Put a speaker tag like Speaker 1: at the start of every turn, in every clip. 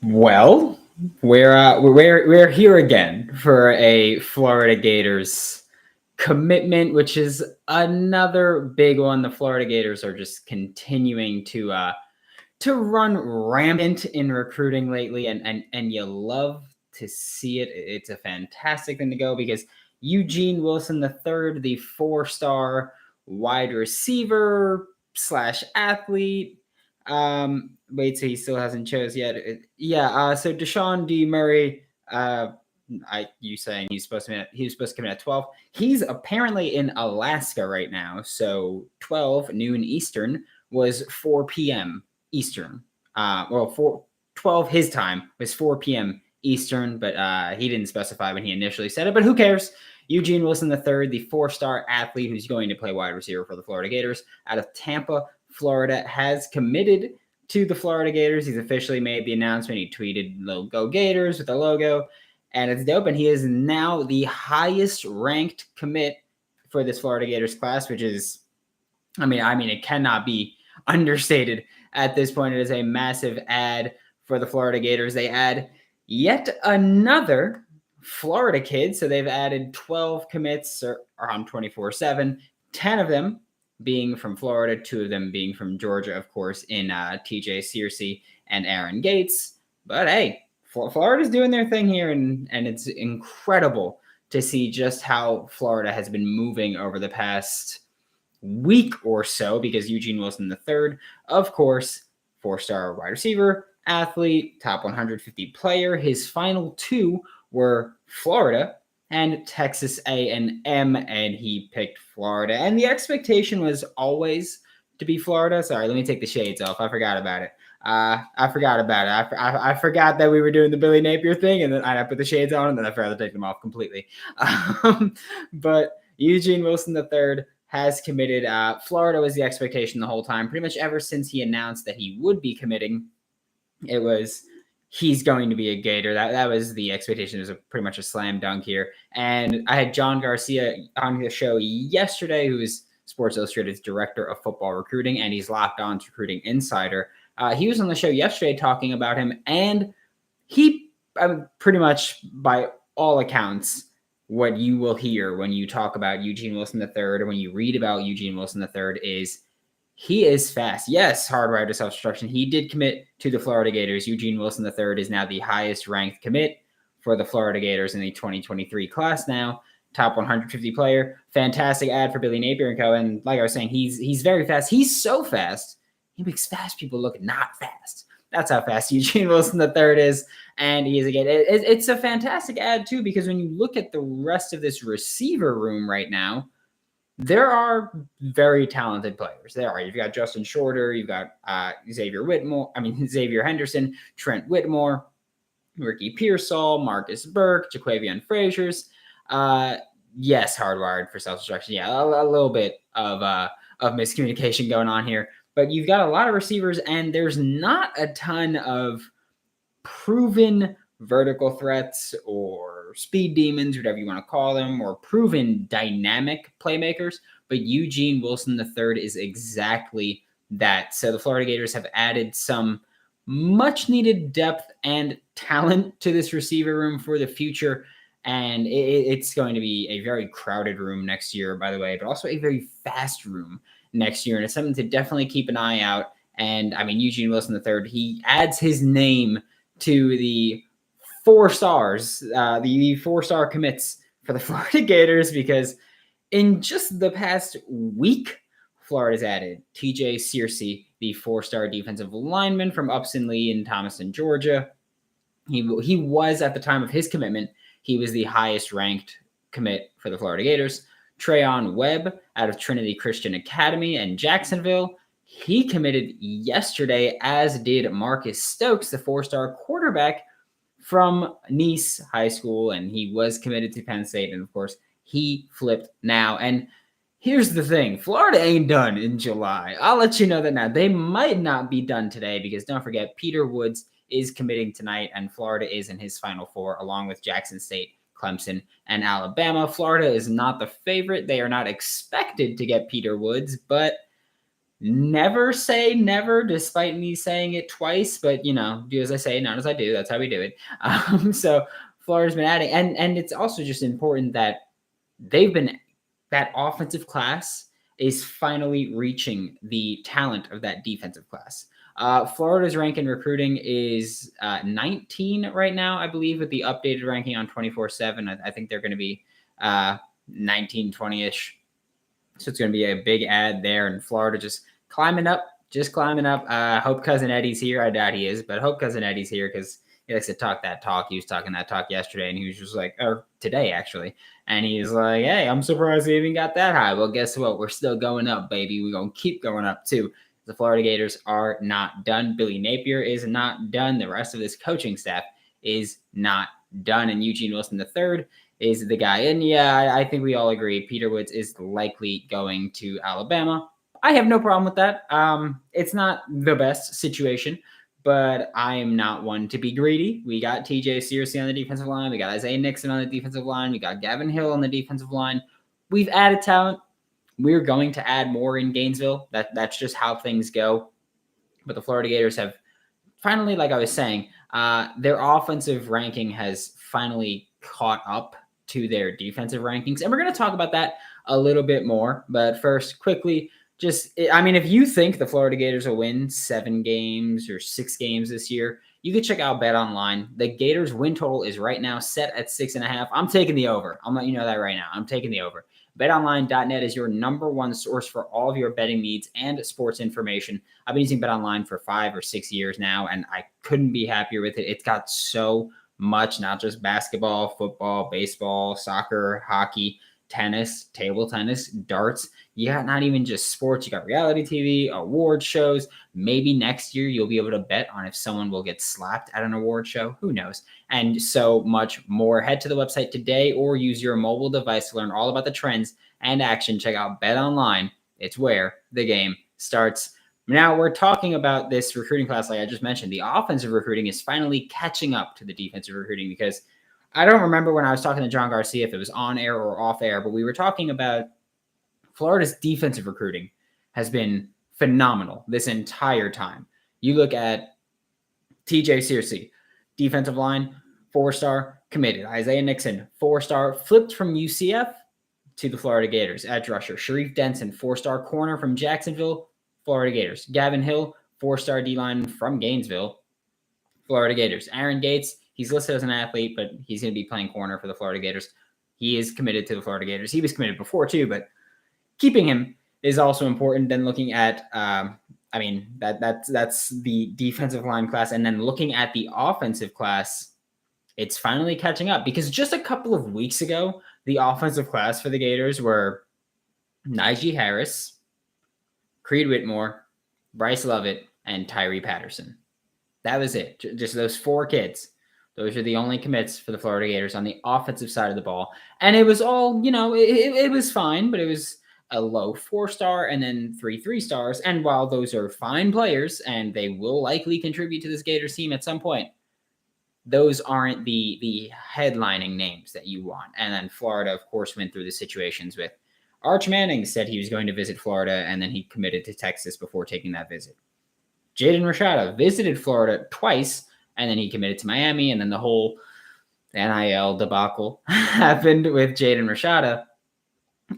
Speaker 1: Well, we're here again for a Florida Gators commitment, which is another big one. The Florida Gators are just continuing to run rampant in recruiting lately, and you love to see it. It's a fantastic thing to go because Eugene Wilson III, the 4-star wide receiver slash athlete. Wait, so he still hasn't chose yet. So Deshaun D. Murray. You saying he was supposed to come in at 12. He's apparently in Alaska right now. So 12 noon Eastern was 4 p.m. Eastern. 12 his time was 4 p.m. Eastern, but he didn't specify when he initially said it. But who cares? Eugene Wilson III, the 4-star athlete who's going to play wide receiver for the Florida Gators out of Tampa, Florida, has committed to the Florida Gators. He's officially made the announcement. He tweeted "Go Gators" with the logo, and it's dope. And he is now the highest ranked commit for this Florida Gators class, which is, I mean, it cannot be understated at this point. It is a massive ad for the Florida Gators. They add yet another Florida kid. So they've added 12 commits around 24/7, 10 of them being from Florida, 2 of them being from Georgia, of course, in TJ Searcy and Aaron Gates. But hey, Florida's doing their thing here, and it's incredible to see just how Florida has been moving over the past week or so, because Eugene Wilson III, of course, 4-star wide receiver, athlete, top 150 player. His final 2 were Florida and Texas A&M, and he picked Florida. And the expectation was always to be Florida. Sorry, let me take the shades off. I forgot about it. I forgot that we were doing the Billy Napier thing, and then I put the shades on, and then I forgot to take them off completely. But Eugene Wilson III has committed. Florida was the expectation the whole time, pretty much ever since he announced that he would be committing. It was, he's going to be a Gator. That was the expectation. It was pretty much a slam dunk here. And I had John Garcia on the show yesterday, who is Sports Illustrated's director of football recruiting, and he's Locked On's recruiting insider. He was on the show yesterday talking about him, and he pretty much, by all accounts, what you will hear when you talk about Eugene Wilson III, or when you read about Eugene Wilson III, is he is fast. Yes, hardwired to self-destruction. He did commit to the Florida Gators. Eugene Wilson III is now the highest ranked commit for the Florida Gators in the 2023 class now. Top 150 player. Fantastic ad for Billy Napier and co. And like I was saying, he's very fast. He's so fast, he makes fast people look not fast. That's how fast Eugene Wilson III is. And he is, again, it's a fantastic ad too, because when you look at the rest of this receiver room right now, there are very talented players. You've got Justin Shorter, you've got Xavier Henderson, Trent Whitmore, Ricky Pearsall, Marcus Burke, Jaquavion Frazier's. Yes, hardwired for self-destruction. Yeah, a little bit of miscommunication going on here. But you've got a lot of receivers, and there's not a ton of proven vertical threats or speed demons, whatever you want to call them, or proven dynamic playmakers. But Eugene Wilson III is exactly that. So the Florida Gators have added some much needed depth and talent to this receiver room for the future. And it's going to be a very crowded room next year, by the way, but also a very fast room next year. And it's something to definitely keep an eye out. And I mean, Eugene Wilson III, he adds his name to the 4 stars, the 4-star commits for the Florida Gators, because in just the past week, Florida's added TJ Searcy, the 4-star defensive lineman from Upson Lee in Thomaston, Georgia. He was, at the time of his commitment, he was the highest ranked commit for the Florida Gators. Treyaun Webb out of Trinity Christian Academy in Jacksonville. He committed yesterday, as did Marcus Stokes, the 4-star quarterback from Nice High School, and he was committed to Penn State, and of course, he flipped now. And here's the thing, Florida ain't done in July. I'll let you know that now. They might not be done today, because don't forget, Peter Woods is committing tonight, and Florida is in his Final 4, along with Jackson State, Clemson, and Alabama. Florida is not the favorite. They are not expected to get Peter Woods, but never say never, despite me saying it twice, but do as I say, not as I do. That's how we do it. So Florida's been adding, and it's also just important that that offensive class is finally reaching the talent of that defensive class. Florida's rank in recruiting is 19 right now, I believe, with the updated ranking on 24/7. I think they're going to be 19, 20-ish. So it's going to be a big ad there, and Florida just climbing up. Hope Cousin Eddie's here. I doubt he is, but hope Cousin Eddie's here because he likes to talk that talk. He was talking that talk yesterday, and he was just like, or today actually, and he's like, "Hey, I'm surprised he even got that high." Well, guess what? We're still going up, baby. We're gonna keep going up too. The Florida Gators are not done. Billy Napier is not done. The rest of this coaching staff is not done, and Eugene Wilson III is the guy. And yeah, I think we all agree Peter Woods is likely going to Alabama. I have no problem with that. It's not the best situation, but I am not one to be greedy. We got TJ Searcy on the defensive line. We got Isaiah Nixon on the defensive line. We got Gavin Hill on the defensive line. We've added talent. We're going to add more in Gainesville. That's just how things go. But the Florida Gators have finally, like I was saying, their offensive ranking has finally caught up to their defensive rankings. And we're going to talk about that a little bit more. But first, quickly, if you think the Florida Gators will win 7 games or 6 games this year, you can check out BetOnline. The Gators win total is right now set at 6.5. I'm taking the over. I'm letting you know that right now. I'm taking the over. BetOnline.net is your number one source for all of your betting needs and sports information. I've been using BetOnline for 5 or 6 years now, and I couldn't be happier with it. It's got so much, not just basketball, football, baseball, soccer, hockey, tennis, table tennis, darts. You got not even just sports. You got reality TV, award shows. Maybe next year you'll be able to bet on if someone will get slapped at an award show. Who knows? And so much more. Head to the website today or use your mobile device to learn all about the trends and action. Check out BetOnline. It's where the game starts. Now we're talking about this recruiting class, like I just mentioned. The offensive recruiting is finally catching up to the defensive recruiting because I don't remember when I was talking to John Garcia if it was on air or off air, but we were talking about Florida's defensive recruiting has been phenomenal this entire time. You look at TJ Searcy, defensive line, 4-star, committed. Isaiah Nixon, 4-star, flipped from UCF to the Florida Gators. Edge rusher, Sharif Denson, 4-star corner from Jacksonville, Florida Gators. Gavin Hill, 4-star D-line from Gainesville, Florida Gators. Aaron Gates, he's listed as an athlete, but he's going to be playing corner for the Florida Gators. He is committed to the Florida Gators. He was committed before too, but keeping him is also important. Then looking at, that's the defensive line class. And then looking at the offensive class, it's finally catching up because just a couple of weeks ago, the offensive class for the Gators were Najee Harris, Creed Whitmore, Bryce Lovett, and Tyree Patterson. That was it. Just those 4 kids. Those are the only commits for the Florida Gators on the offensive side of the ball. And it was all, it was fine, but it was a low 4-star and then 3 3-stars. And while those are fine players and they will likely contribute to this Gators team at some point, those aren't the headlining names that you want. And then Florida, of course, went through the situations with Arch Manning said he was going to visit Florida, and then he committed to Texas before taking that visit. Jaden Rashada visited Florida twice, and then he committed to Miami, and then the whole NIL debacle happened with Jaden Rashada.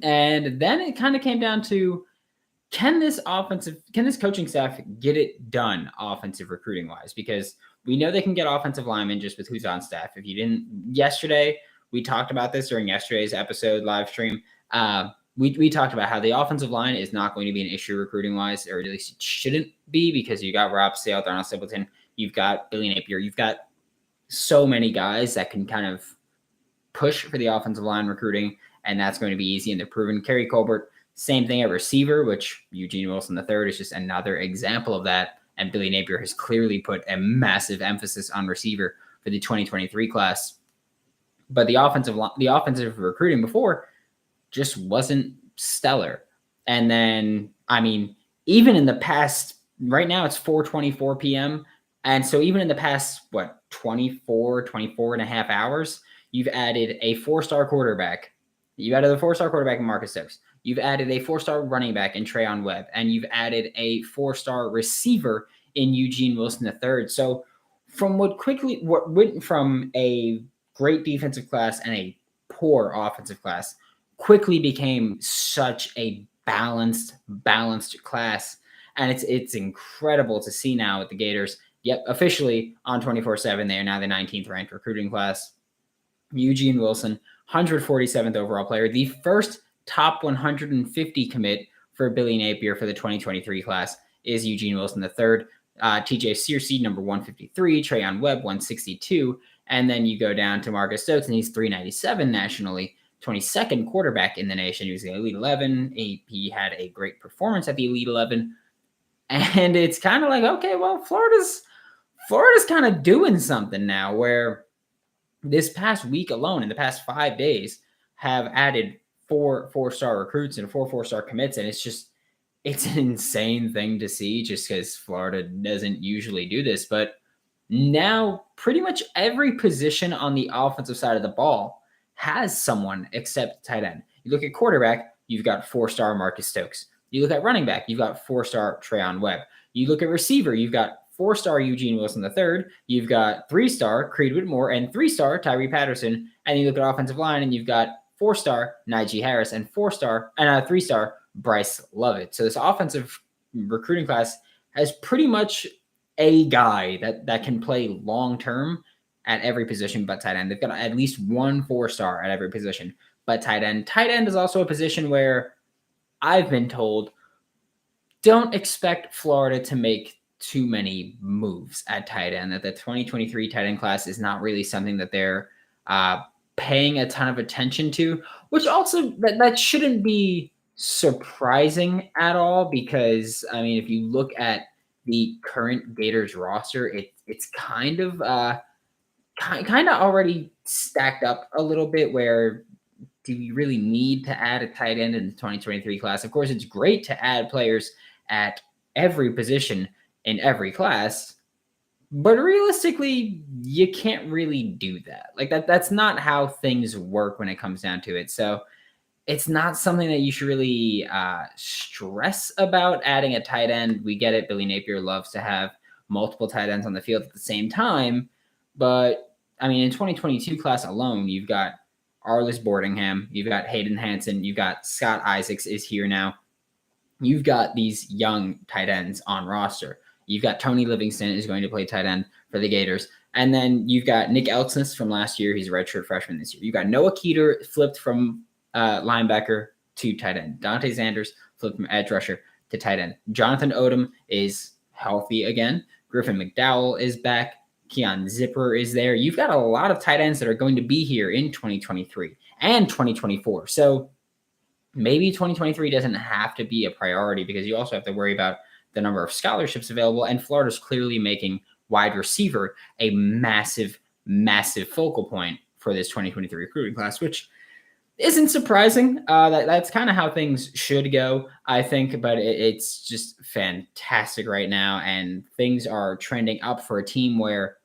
Speaker 1: And then it kind of came down to, can this coaching staff get it done offensive recruiting wise? Because we know they can get offensive linemen just with who's on staff. If you didn't, yesterday, we talked about this during yesterday's episode live stream. We talked about how the offensive line is not going to be an issue recruiting wise, or at least it shouldn't be, because you got Rob Sale, Darnell Simpleton, you've got Billy Napier, you've got so many guys that can kind of push for the offensive line recruiting, and that's going to be easy, and they're proven. Kerry Colbert, same thing at receiver, which Eugene Wilson III is just another example of that, and Billy Napier has clearly put a massive emphasis on receiver for the 2023 class. But the offensive recruiting before just wasn't stellar. And then, even in the past, right now it's 4:24 p.m. And so even in the past, 24 and a half hours, you've added a 4-star quarterback. You added a 4-star quarterback in Marcus Stokes. You've added a 4-star running back in Treyaun Webb, and you've added a 4-star receiver in Eugene Wilson III. So from what went from a great defensive class and a poor offensive class quickly became such a balanced class. And it's incredible to see now with the Gators. Yep, officially on 24/7, they are now the 19th ranked recruiting class. Eugene Wilson, 147th overall player, the first top 150 commit for Billy Napier for the 2023 class is Eugene Wilson III. TJ Searcy, number 153, Treyaun Webb, 162. And then you go down to Marcus Stokes, and he's 397 nationally, 22nd quarterback in the nation. He was the Elite 11. He had a great performance at the Elite 11. And it's kind of like, okay, well, Florida's kind of doing something now, where this past week alone, in the past 5 days, have added 4-star recruits and 4-star commits. And it's an insane thing to see, just because Florida doesn't usually do this. But now pretty much every position on the offensive side of the ball has someone except tight end. You look at quarterback, you've got 4-star Marcus Stokes. You look at running back, you've got 4-star Treyaun Webb. You look at receiver, you've got 4-star Eugene Wilson III. You've got 3-star Creed Whitmore and 3-star Tyree Patterson. And you look at offensive line, and you've got 4-star Najee Harris and 3-star Bryce Lovett. So this offensive recruiting class has pretty much a guy that can play long term at every position but tight end. They've got at least one 4-star at every position but tight end. Tight end is also a position where I've been told don't expect Florida to make too many moves at tight end, that the 2023 tight end class is not really something that they're paying a ton of attention to, which also that shouldn't be surprising at all, because I mean, if you look at the current Gators roster, it's kind of already stacked up a little bit. Where do you really need to add a tight end in the 2023 class? Of course, it's great to add players at every position in every class, but realistically, you can't really do that. Like that's not how things work when it comes down to it. So it's not something that you should really stress about adding a tight end. We get it. Billy Napier loves to have multiple tight ends on the field at the same time. But I mean, in 2022 class alone, you've got Arlis Boardingham, you've got Hayden Hansen, you've got Scott Isaacs is here now. You've got these young tight ends on roster. You've got Tony Livingston is going to play tight end for the Gators. And then you've got Nick Elksnis from last year. He's a redshirt freshman this year. You've got Noah Keeter flipped from linebacker to tight end. Dante Zanders flipped from edge rusher to tight end. Jonathan Odom is healthy again. Griffin McDowell is back. Keon Zipper is there. You've got a lot of tight ends that are going to be here in 2023 and 2024. So maybe 2023 doesn't have to be a priority, because you also have to worry about the number of scholarships available. And Florida's clearly making wide receiver a massive, massive focal point for this 2023 recruiting class, which isn't surprising. That's kind of how things should go, I think, but it's just fantastic right now. And things are trending up for a team where,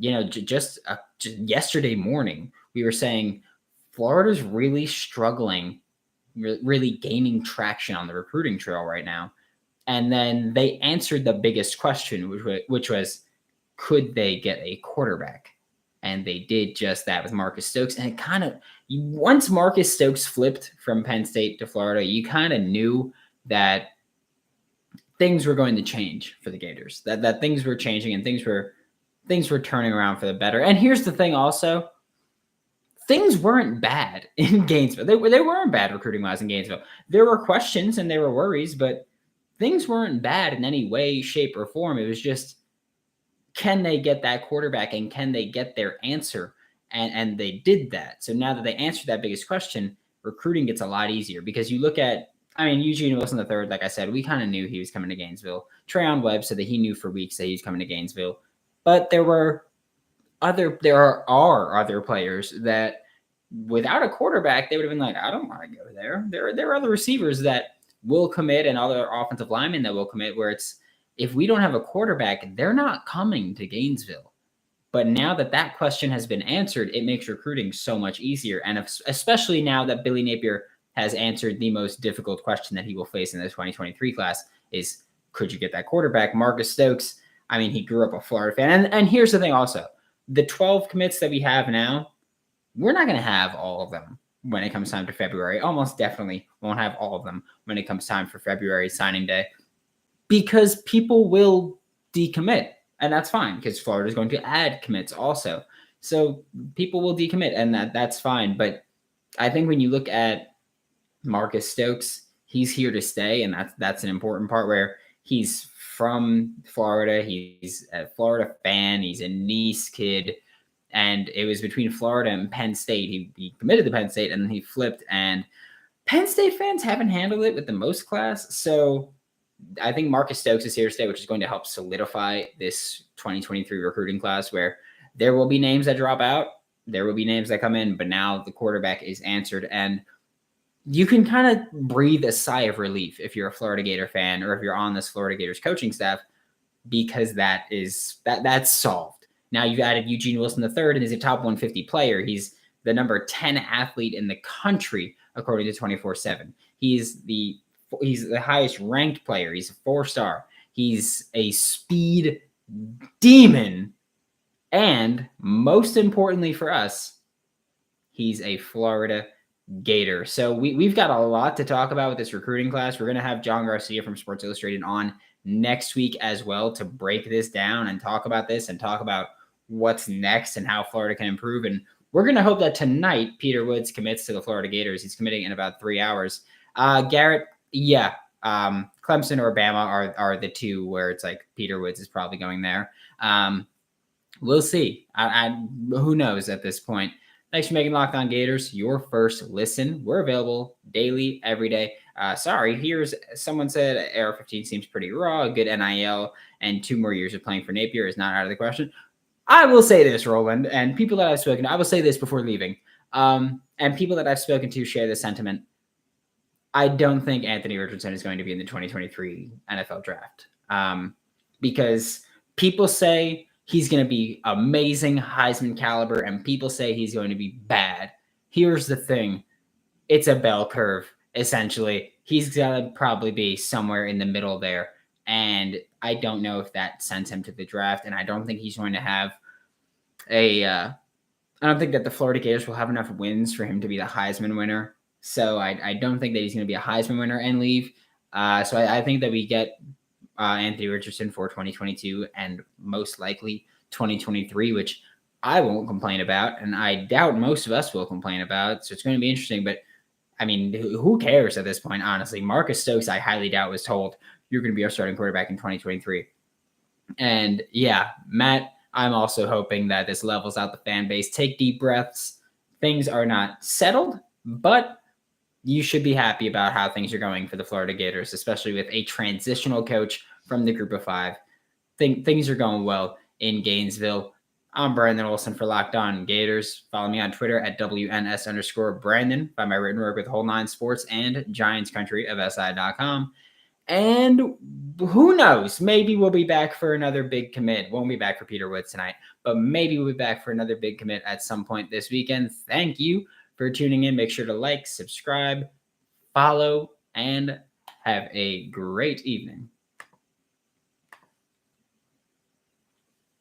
Speaker 1: you know, just yesterday morning, we were saying Florida's really struggling, really gaining traction on the recruiting trail right now. And then they answered the biggest question, which was, could they get a quarterback? And they did just that with Marcus Stokes. And it kind of, once Marcus Stokes flipped from Penn State to Florida, you kind of knew that things were going to change for the Gators, that things were changing and things were turning around for the better. And here's the thing also, things weren't bad in Gainesville. They weren't bad recruiting-wise in Gainesville. There were questions and there were worries, but things weren't bad in any way, shape, or form. It was just, can they get that quarterback and can they get their answer? And they did that. So now that they answered that biggest question, recruiting gets a lot easier, because you look at, I mean, Eugene Wilson III, like I said, we kind of knew he was coming to Gainesville. Treyaun Webb said that he knew for weeks that he was coming to Gainesville. But there are other players that without a quarterback, they would have been like, I don't want to go there. There are other receivers that will commit and other offensive linemen that will commit, where it's, if we don't have a quarterback, they're not coming to Gainesville. But now that question has been answered, it makes recruiting so much easier. And especially now that Billy Napier has answered the most difficult question that he will face in the 2023 class is, could you get that quarterback? Marcus Stokes, I mean, he grew up a Florida fan. And here's the thing also, the 12 commits that we have now, we're not going to have all of them when it comes time to February. Almost definitely won't have all of them when it comes time for February signing day, because people will decommit, and that's fine because Florida is going to add commits also. So people will decommit, and that's fine. But I think when you look at Marcus Stokes, he's here to stay, and that's an important part where he's from Florida. He's a Florida fan. He's a Nice kid. And it was between Florida and Penn State. He committed to Penn State, and then he flipped. And Penn State fans haven't handled it with the most class. So I think Marcus Stokes is here to stay, which is going to help solidify this 2023 recruiting class, where there will be names that drop out. There will be names that come in, but now the quarterback is answered. And you can kind of breathe a sigh of relief if you're a Florida Gator fan, or if you're on this Florida Gators coaching staff, because that's solved. Now you've added Eugene Wilson III, and he's a top 150 player. He's the number 10 athlete in the country, according to 24/7. He's the highest ranked player. He's a 4-star. He's a speed demon. And most importantly for us, he's a Florida Gator. So we've got a lot to talk about with this recruiting class. We're going to have John Garcia from Sports Illustrated on next week as well to break this down and talk about this and talk about what's next and how Florida can improve. And we're going to hope that tonight Peter Woods commits to the Florida Gators. He's committing in about 3 hours. Garrett, yeah, Clemson or Bama are the two where it's like Peter Woods is probably going there. We'll see. Who knows at this point. Thanks for making Locked On Gators your first listen. We're available daily, every day. Here's someone said AR-15 seems pretty raw, a good NIL, and 2 more years of playing for Napier is not out of the question. I will say this, Roland, and people that I've spoken to, I will say this before leaving, and people that I've spoken to share this sentiment. I don't think Anthony Richardson is going to be in the 2023 NFL draft, because people say he's going to be amazing, Heisman caliber, and people say he's going to be bad. Here's the thing. It's a bell curve, essentially. He's going to probably be somewhere in the middle there. And I don't know if that sends him to the draft. And I don't think he's going to have I don't think that the Florida Gators will have enough wins for him to be the Heisman winner. So I don't think that he's going to be a Heisman winner and leave. So I think that we get Anthony Richardson for 2022 and most likely 2023, which I won't complain about, and I doubt most of us will complain about. So it's going to be interesting. But I mean, who cares at this point, honestly? Marcus Stokes, I highly doubt, was told you're going to be our starting quarterback in 2023. And yeah, Matt, I'm also hoping that this levels out the fan base. Take deep breaths. Things are not settled, but you should be happy about how things are going for the Florida Gators, especially with a transitional coach from the group of 5. Things are going well in Gainesville. I'm Brandon Olson for Locked On Gators. Follow me on Twitter at WNS_Brandon. Find my written work with Whole 9 Sports and Giants Country of SI.com. And who knows? Maybe we'll be back for another big commit. Won't be back for Peter Woods tonight, but maybe we'll be back for another big commit at some point this weekend. Thank you for tuning in. Make sure to like, subscribe, follow, and have a great evening.